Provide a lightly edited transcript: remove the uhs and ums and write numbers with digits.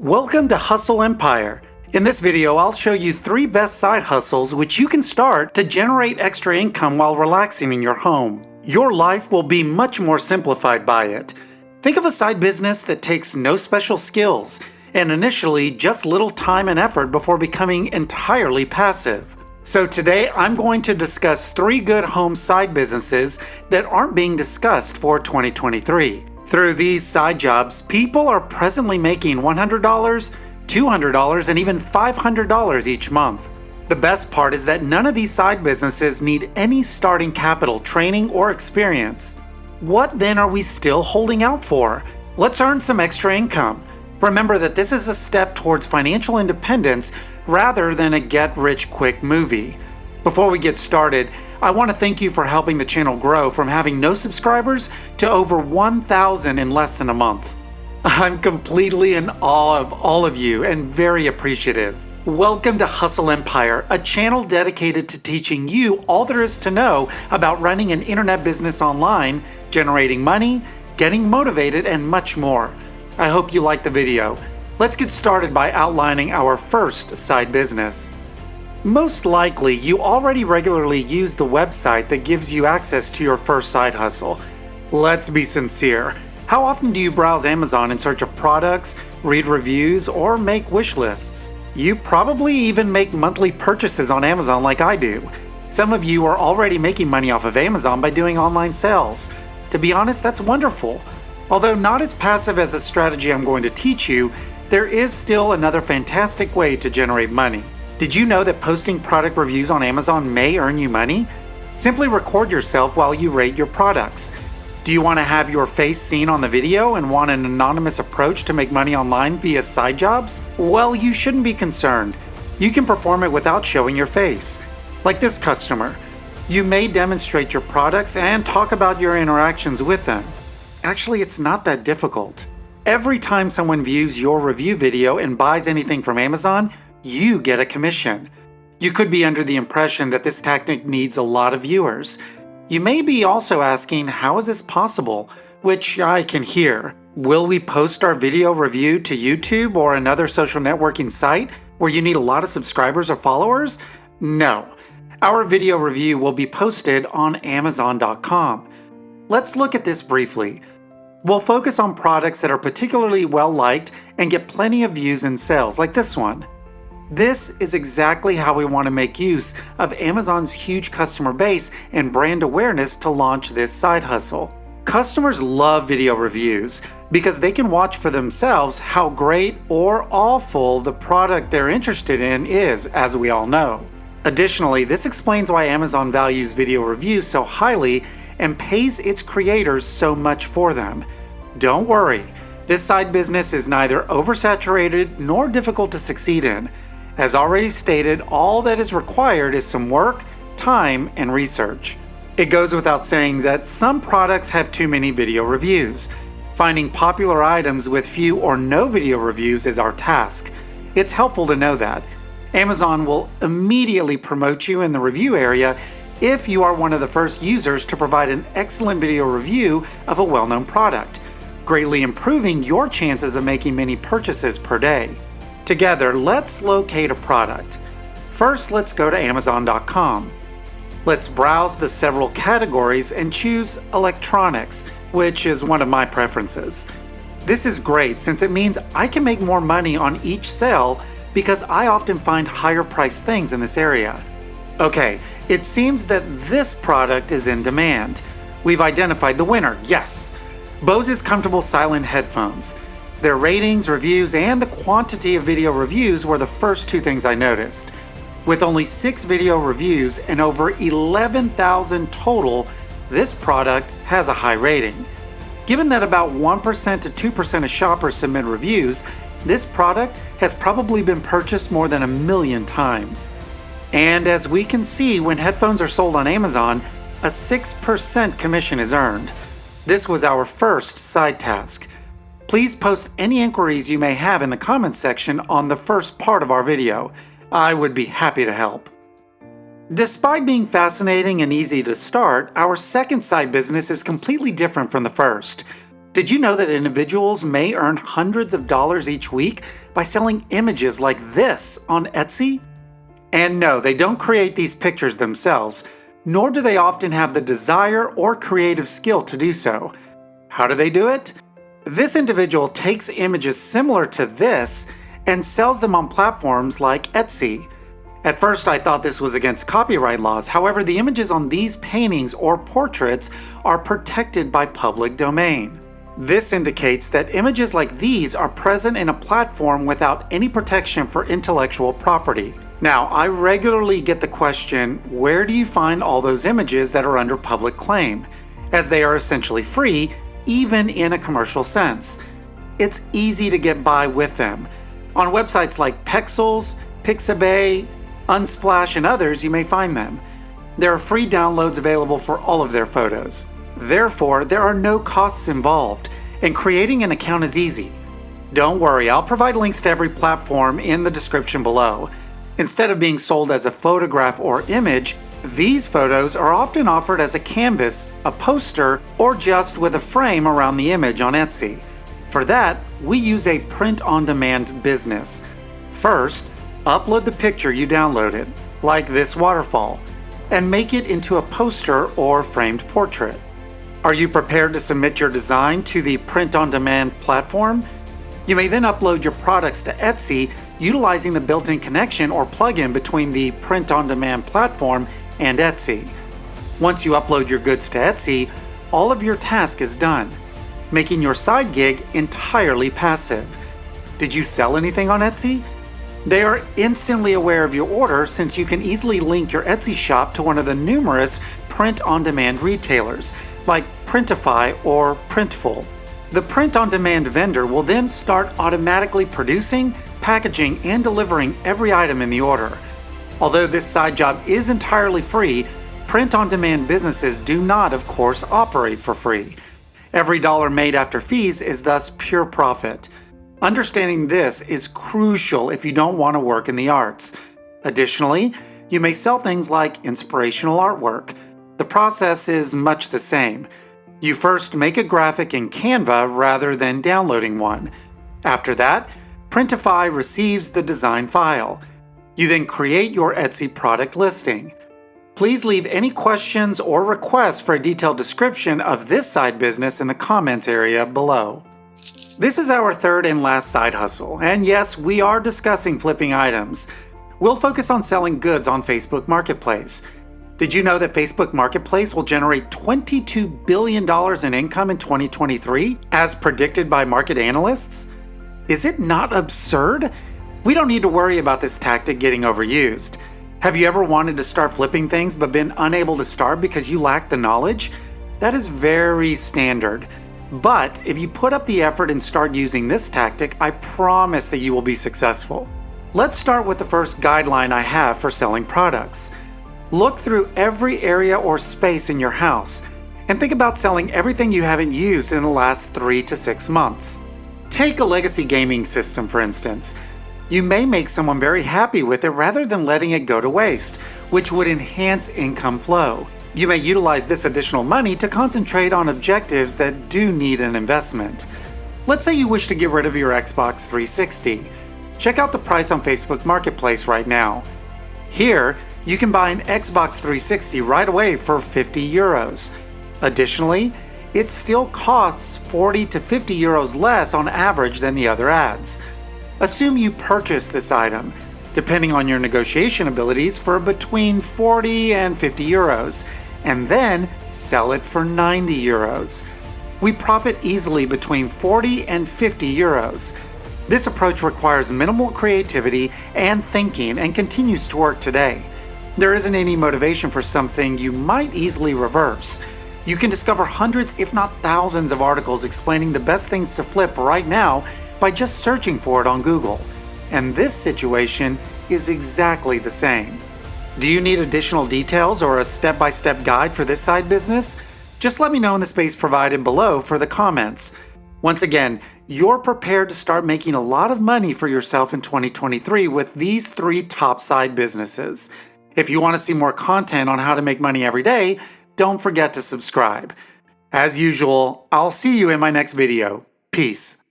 Welcome to Hustle Empire. In this video, I'll show you 3 best side hustles which you can start to generate extra income while relaxing in your home. Your life will be much more simplified by it. Think of a side business that takes no special skills and initially just little time and effort before becoming entirely passive. So today, I'm going to discuss 3 good home side businesses that aren't being discussed for 2023. Through these side jobs, people are presently making $100, $200, and even $500 each month. The best part is that none of these side businesses need any starting capital, training, or experience. What then are we still holding out for? Let's earn some extra income. Remember that this is a step towards financial independence rather than a get-rich-quick movie. Before we get started, I want to thank you for helping the channel grow from having no subscribers to over 1,000 in less than a month. I'm completely in awe of all of you and very appreciative. Welcome to Hustle Empire, a channel dedicated to teaching you all there is to know about running an internet business online, generating money, getting motivated, and much more. I hope you like the video. Let's get started by outlining our first side business. Most likely, you already regularly use the website that gives you access to your first side hustle. Let's be sincere. How often do you browse Amazon in search of products, read reviews, or make wish lists? You probably even make monthly purchases on Amazon like I do. Some of you are already making money off of Amazon by doing online sales. To be honest, that's wonderful. Although not as passive as the strategy I'm going to teach you, there is still another fantastic way to generate money. Did you know that posting product reviews on Amazon may earn you money? Simply record yourself while you rate your products. Do you want to have your face seen on the video and want an anonymous approach to make money online via side jobs? Well, you shouldn't be concerned. You can perform it without showing your face. Like this customer. You may demonstrate your products and talk about your interactions with them. Actually, it's not that difficult. Every time someone views your review video and buys anything from Amazon, you get a commission. You could be under the impression that this tactic needs a lot of viewers. You may be also asking, how is this possible? Which I can hear. Will we post our video review to YouTube or another social networking site where you need a lot of subscribers or followers? No. Our video review will be posted on Amazon.com. Let's look at this briefly. We'll focus on products that are particularly well-liked and get plenty of views and sales, like this one. This is exactly how we want to make use of Amazon's huge customer base and brand awareness to launch this side hustle. Customers love video reviews because they can watch for themselves how great or awful the product they're interested in is, as we all know. Additionally, this explains why Amazon values video reviews so highly and pays its creators so much for them. Don't worry, this side business is neither oversaturated nor difficult to succeed in. As already stated, all that is required is some work, time, and research. It goes without saying that some products have too many video reviews. Finding popular items with few or no video reviews is our task. It's helpful to know that. Amazon will immediately promote you in the review area if you are one of the first users to provide an excellent video review of a well-known product, greatly improving your chances of making many purchases per day. Together, let's locate a product. First, let's go to Amazon.com. Let's browse the several categories and choose electronics, which is one of my preferences. This is great since it means I can make more money on each sale because I often find higher priced things in this area. Okay, it seems that this product is in demand. We've identified the winner, yes. Bose's comfortable silent headphones. Their ratings, reviews, and the quantity of video reviews were the first 2 things I noticed. With only 6 video reviews and over 11,000 total, this product has a high rating. Given that about 1% to 2% of shoppers submit reviews, this product has probably been purchased more than 1 million times. And as we can see, when headphones are sold on Amazon, a 6% commission is earned. This was our first side task. Please post any inquiries you may have in the comments section on the first part of our video. I would be happy to help. Despite being fascinating and easy to start, our second side business is completely different from the first. Did you know that individuals may earn hundreds of dollars each week by selling images like this on Etsy? And no, they don't create these pictures themselves, nor do they often have the desire or creative skill to do so. How do they do it? This individual takes images similar to this and sells them on platforms like Etsy. At first, I thought this was against copyright laws. However, the images on these paintings or portraits are protected by public domain. This indicates that images like these are present in a platform without any protection for intellectual property. Now, I regularly get the question, where do you find all those images that are under public claim, as they are essentially free, even in a commercial sense? It's easy to get by with them. On websites like Pexels, Pixabay, Unsplash, and others, you may find them. There are free downloads available for all of their photos. Therefore, there are no costs involved, and creating an account is easy. Don't worry, I'll provide links to every platform in the description below. Instead of being sold as a photograph or image, these photos are often offered as a canvas, a poster, or just with a frame around the image on Etsy. For that, we use a print-on-demand business. First, upload the picture you downloaded, like this waterfall, and make it into a poster or framed portrait. Are you prepared to submit your design to the print-on-demand platform? You may then upload your products to Etsy utilizing the built-in connection or plugin between the print-on-demand platform and Etsy. Once you upload your goods to Etsy, all of your task is done, making your side gig entirely passive. Did you sell anything on Etsy? They are instantly aware of your order since you can easily link your Etsy shop to one of the numerous print-on-demand retailers, like Printify or Printful. The print-on-demand vendor will then start automatically producing, packaging, and delivering every item in the order. Although this side job is entirely free, print-on-demand businesses do not, of course, operate for free. Every dollar made after fees is thus pure profit. Understanding this is crucial if you don't want to work in the arts. Additionally, you may sell things like inspirational artwork. The process is much the same. You first make a graphic in Canva rather than downloading one. After that, Printify receives the design file. You then create your Etsy product listing. Please leave any questions or requests for a detailed description of this side business in the comments area below. This is our third and last side hustle, and yes, we are discussing flipping items. We'll focus on selling goods on Facebook Marketplace. Did you know that Facebook Marketplace will generate $22 billion in income in 2023, as predicted by market analysts? Is it not absurd? We don't need to worry about this tactic getting overused. Have you ever wanted to start flipping things but been unable to start because you lack the knowledge? That is very standard. But if you put up the effort and start using this tactic, I promise that you will be successful. Let's start with the first guideline I have for selling products. Look through every area or space in your house and think about selling everything you haven't used in the last 3 to 6 months. Take a legacy gaming system, for instance. You may make someone very happy with it rather than letting it go to waste, which would enhance income flow. You may utilize this additional money to concentrate on objectives that do need an investment. Let's say you wish to get rid of your Xbox 360. Check out the price on Facebook Marketplace right now. Here, you can buy an Xbox 360 right away for 50 euros. Additionally, it still costs 40 to 50 euros less on average than the other ads. Assume you purchase this item, depending on your negotiation abilities, for between 40 and 50 euros, and then sell it for 90 euros. We profit easily between 40 and 50 euros. This approach requires minimal creativity and thinking and continues to work today. There isn't any motivation for something you might easily reverse. You can discover hundreds, if not thousands, of articles explaining the best things to flip right now by just searching for it on Google. And this situation is exactly the same. Do you need additional details or a step-by-step guide for this side business? Just let me know in the space provided below for the comments. Once again, you're prepared to start making a lot of money for yourself in 2023 with these 3 top side businesses. If you want to see more content on how to make money every day, don't forget to subscribe. As usual, I'll see you in my next video. Peace.